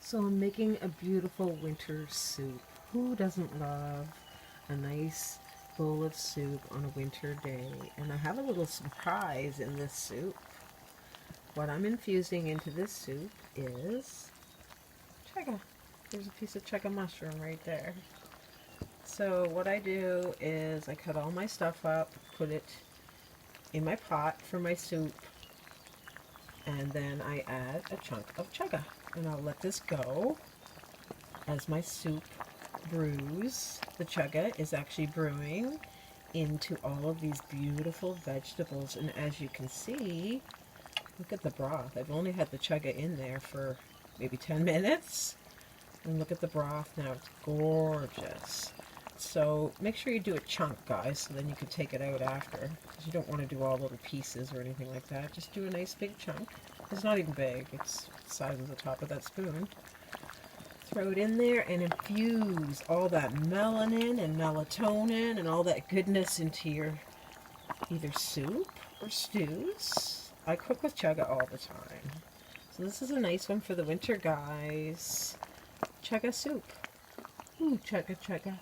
So I'm making a beautiful winter soup. Who doesn't love a nice bowl of soup on a winter day? And I have a little surprise in this soup. What I'm infusing into this soup is chaga. There's a piece of chaga mushroom right there. So what I do is I cut all my stuff up, put it in my pot for my soup, and then I add a chunk of chaga. And I'll let this go as my soup brews. The chaga is actually brewing into all of these beautiful vegetables. And as you can see, look at the broth. I've only had the chaga in there for maybe 10 minutes. And look at the broth now. It's gorgeous. So make sure you do a chunk, guys, so then you can take it out after. Because you don't want to do all little pieces or anything like that. Just do a nice big chunk. It's not even big. It's the size of the top of that spoon. Throw it in there and infuse all that melanin and melatonin and all that goodness into your either soup or stews. I cook with chaga all the time. So this is a nice one for the winter, guys. Chaga soup. Ooh, chaga, chaga.